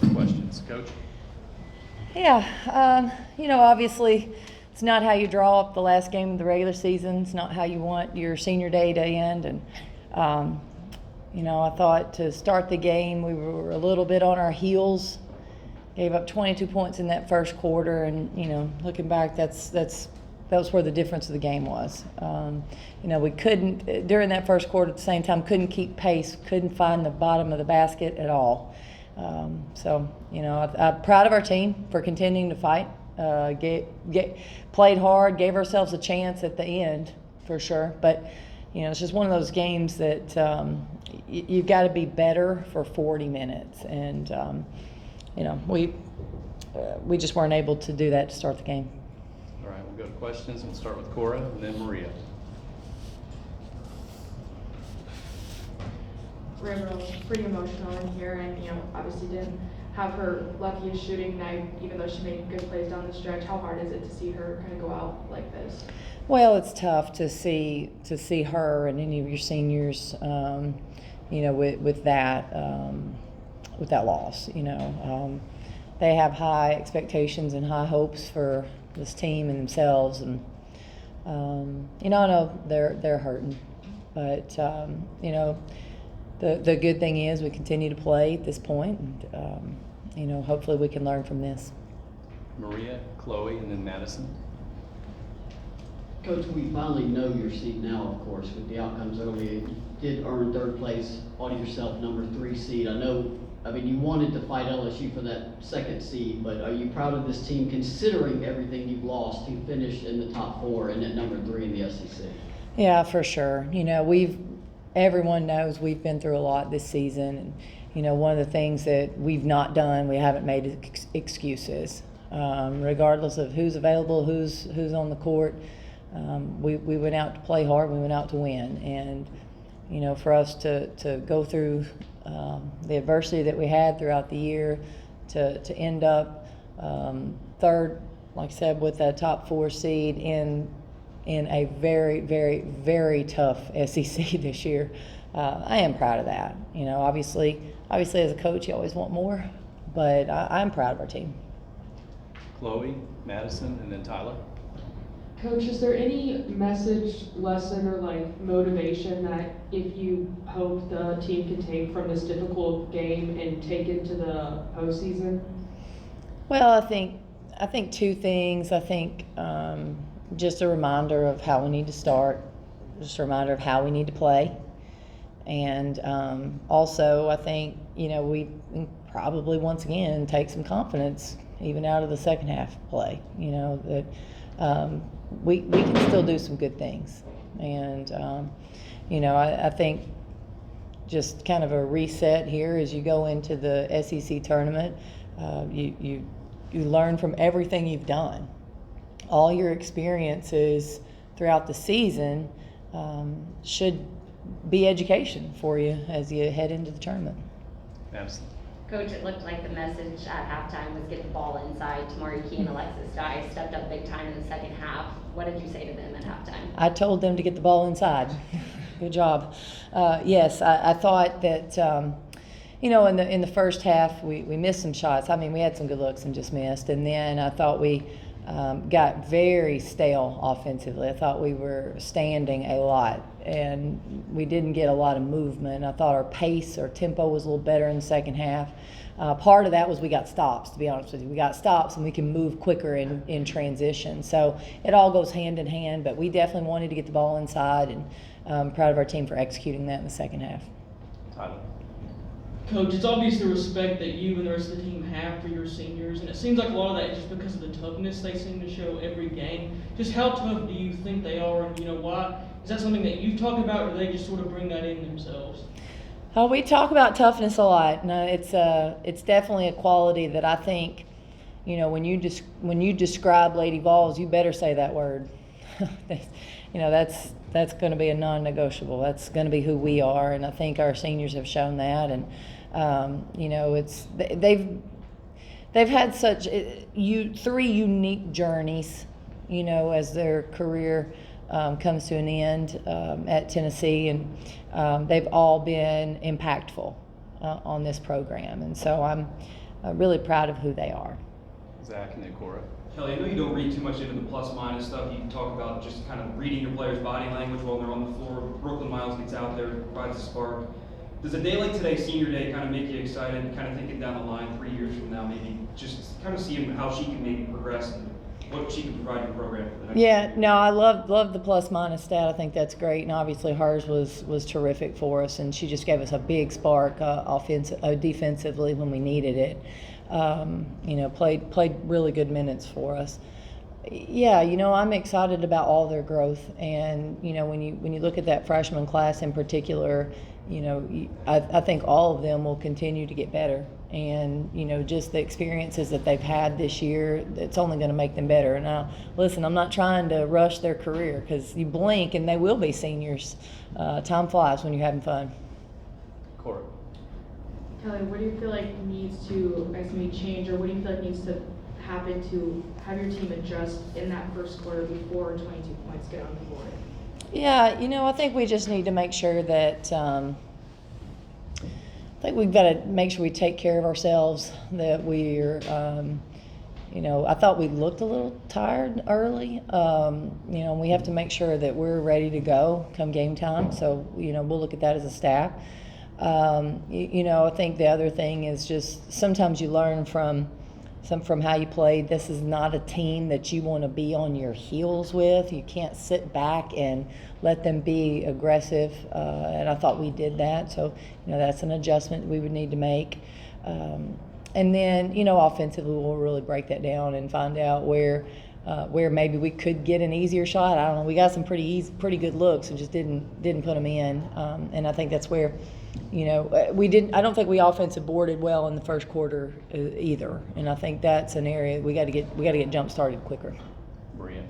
for questions. Coach? Yeah, obviously it's not how you draw up the last game of the regular season. It's not how you want your senior day to end. And, I thought to start the game we were a little bit on our heels. Gave up 22 points in that first quarter, and looking back, that was where the difference of the game was. We couldn't during that first quarter at the same time couldn't keep pace, couldn't find the bottom of the basket at all. I'm proud of our team for continuing to fight. Played hard, gave ourselves a chance at the end for sure. But it's just one of those games that you've got to be better for 40 minutes, and we just weren't able to do that to start the game. All right, we'll go to questions. We'll start with Cora and then Maria. River was pretty emotional in here, and obviously didn't have her luckiest shooting night, even though she made good plays down the stretch. How hard is it to see her kind of go out like this? Well, it's tough to see her and any of your seniors, with that loss. They have high expectations and high hopes for this team and themselves, and I know they're hurting, but the good thing is we continue to play at this point, and hopefully we can learn from this. Maria, Chloe, and then Madison. Coach, we finally know your seat now, of course, with the outcomes earlier. You did earn third place, on yourself number 3 seed. You wanted to fight LSU for that second seed, but are you proud of this team considering everything you've lost to finish in the top 4 and at number 3 in the SEC? Yeah, for sure. Everyone knows we've been through a lot this season, and one of the things that we've not done, we haven't made excuses, regardless of who's available, who's on the court. We went out to play hard. We went out to win, and for us to go through the adversity that we had throughout the year, to end up third, like I said, with that top 4 seed in a very, very, very tough SEC this year. I am proud of that. Obviously as a coach, you always want more, but I'm proud of our team. Chloe, Madison, and then Tyler. Coach, is there any message, lesson, or motivation that if you hope the team can take from this difficult game and take it to the postseason? Well, I think 2 things. I think just a reminder of how we need to start, just a reminder of how we need to play, and also I think we probably once again take some confidence even out of the second half play. That. We can still do some good things, and I think just kind of a reset here as you go into the SEC tournament. You learn from everything you've done. All your experiences throughout the season should be education for you as you head into the tournament. Madison. Coach, it looked like the message at halftime was get the ball inside. Tamari Key and Alexis Dye stepped up big time in the second half. What did you say to them at halftime? I told them to get the ball inside. Good job. Yes, I thought that, in the first half we missed some shots. We had some good looks and just missed. And then I thought we got very stale offensively. I thought we were standing a lot, and we didn't get a lot of movement. I thought our pace, our tempo was a little better in the second half. Part of that was we got stops, to be honest with you. We got stops, and we can move quicker in transition. So it all goes hand in hand, but we definitely wanted to get the ball inside, and I'm proud of our team for executing that in the second half. Tyler. Coach, it's obvious the respect that you and the rest of the team have for your seniors, and it seems like a lot of that is just because of the toughness they seem to show every game. Just how tough do you think they are, and why? Is that something that you've talked about, or do they just sort of bring that in themselves? We talk about toughness a lot. No, it's definitely a quality that I think, when you describe Lady Vols, you better say that word. That's going to be a non-negotiable. That's going to be who we are, and I think our seniors have shown that. And they've had such 3 unique journeys, as their career comes to an end at Tennessee, and they've all been impactful on this program. And so really proud of who they are. Zach and then Cora. Kelly, I know you don't read too much into the plus minus stuff. You talk about just kind of reading your players' body language while they're on the floor. Brooklyn Miles gets out there, provides a spark. Does a day like today, senior day, kind of make you excited, kind of thinking down the line 3 years from now, maybe just kind of seeing how she can maybe progress and what she can provide your program for the next Yeah, year? no, I love the plus minus stat. I think that's great, and obviously hers was terrific for us, and she just gave us a big spark defensively when we needed it. Played really good minutes for us. Yeah, I'm excited about all their growth, and when you look at that freshman class in particular, I think all of them will continue to get better. And, just the experiences that they've had this year, it's only going to make them better. Now, listen, I'm not trying to rush their career because you blink and they will be seniors. Time flies when you're having fun. Cora. Kelly, what do you feel like needs to, I guess, maybe change, or what do you feel like needs to happen to have your team adjust in that first quarter before 22 points get on the board? Yeah, I think we just need to make sure that I think we've got to make sure we take care of ourselves, that we're, I thought we looked a little tired early. We have to make sure that we're ready to go come game time. So, we'll look at that as a staff. I think the other thing is just sometimes you learn from how you played. This is not a team that you want to be on your heels with. You can't sit back and let them be aggressive, and I thought we did that. So, that's an adjustment we would need to make. And then, offensively, we'll really break that down and find out where maybe we could get an easier shot. I don't know. We got some pretty good looks and just didn't put them in. And I think that's where, we didn't. I don't think we offensive boarded well in the first quarter either. And I think that's an area we got to get jump started quicker. Maria.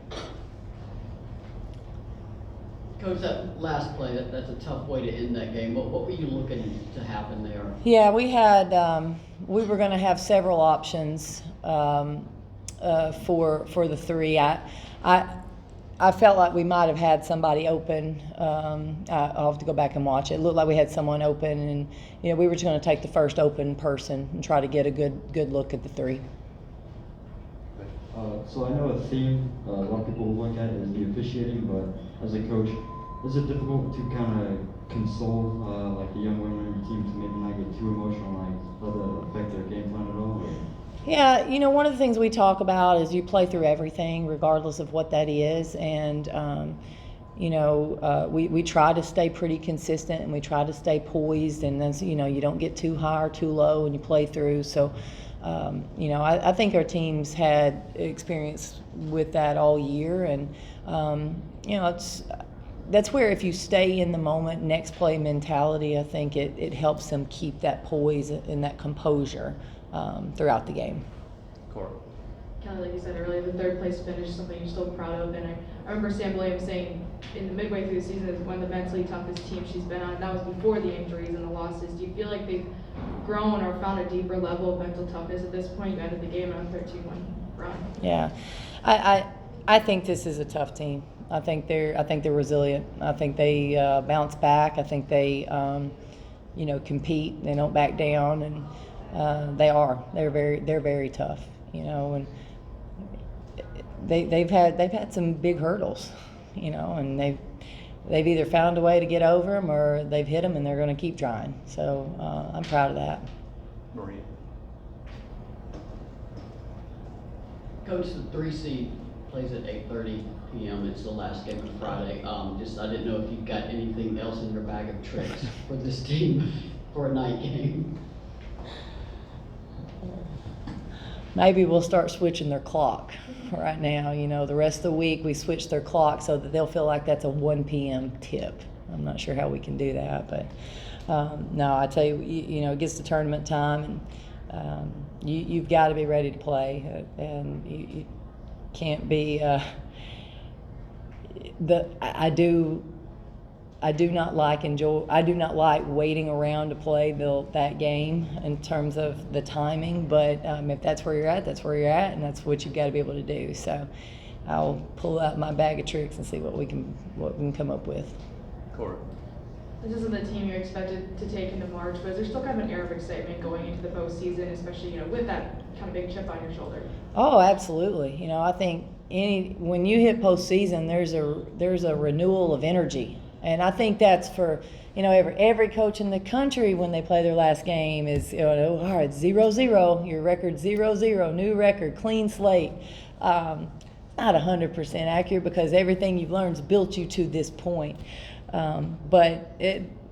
Coach, that last play, that's a tough way to end that game. What were you looking to happen there? Yeah, we had we were going to have several options for the three. I felt like we might have had somebody open. I'll have to go back and watch it. It looked like we had someone open, and we were just going to take the first open person and try to get a good look at the three. So I know a theme a lot of people will look at is the officiating, but as a coach, is it difficult to kind of console like the young women on your team to maybe not get too emotional, like let it affect their game plan at all? Or? Yeah, one of the things we talk about is you play through everything, regardless of what that is, and we try to stay pretty consistent and we try to stay poised, and then you don't get too high or too low when you play through. So. I think our teams had experience with that all year, and that's where if you stay in the moment, next play mentality, I think it helps them keep that poise and that composure throughout the game. Cora. Kelly, like you said earlier, the third place finish is something you're still proud of, and I remember Sam Williams saying in the midway through the season is one of the mentally toughest teams she's been on, and that was before the injuries and the losses. Do you feel like they've grown or found a deeper level of mental toughness at this point? You ended the game on a 13-1 run. Yeah, I think this is a tough team. I think they're resilient. I think they bounce back. I think they compete. They don't back down, and they're very tough. And they've had some big hurdles, and they've either found a way to get over them or they've hit them and they're going to keep trying. So I'm proud of that. Maria. Coach, the 3 seed plays at 8:30 p.m. It's the last game of Friday. I didn't know if you've got anything else in your bag of tricks for this team for a night game. Maybe we'll start switching their clock right now. The rest of the week we switch their clock so that they'll feel like that's a 1 p.m. tip. I'm not sure how we can do that, but no, I tell you, it gets to tournament time, and you've got to be ready to play, and you can't be. I do not like waiting around to play that game in terms of the timing, but if that's where you're at, that's where you're at, and that's what you've got to be able to do. So I'll pull out my bag of tricks and see what we can come up with. Cora. This isn't the team you expected to take into March, but is there still kind of an air of excitement going into the postseason, especially, with that kind of big chip on your shoulder? Oh, absolutely. I think when you hit postseason, there's a renewal of energy, and I think that's for every coach in the country when they play their last game is all right, 0-0, your record 0-0, new record, clean slate. Not 100% accurate because everything you've learned has built you to this point. But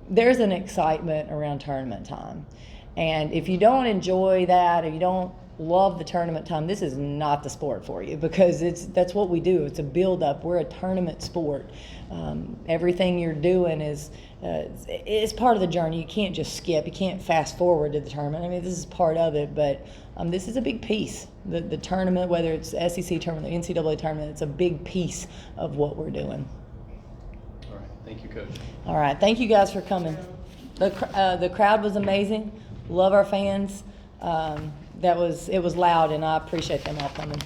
there's an excitement around tournament time. And if you don't enjoy that or you don't love the tournament time, this is not the sport for you because that's what we do. It's a build-up. We're a tournament sport. Everything you're doing is part of the journey. You can't just skip. You can't fast forward to the tournament. I mean, this is part of it, but this is a big piece. The tournament, whether it's the SEC tournament, the NCAA tournament, it's a big piece of what we're doing. All right, thank you, Coach. All right, thank you guys for coming. The crowd was amazing. Love our fans. It was loud, and I appreciate them all coming.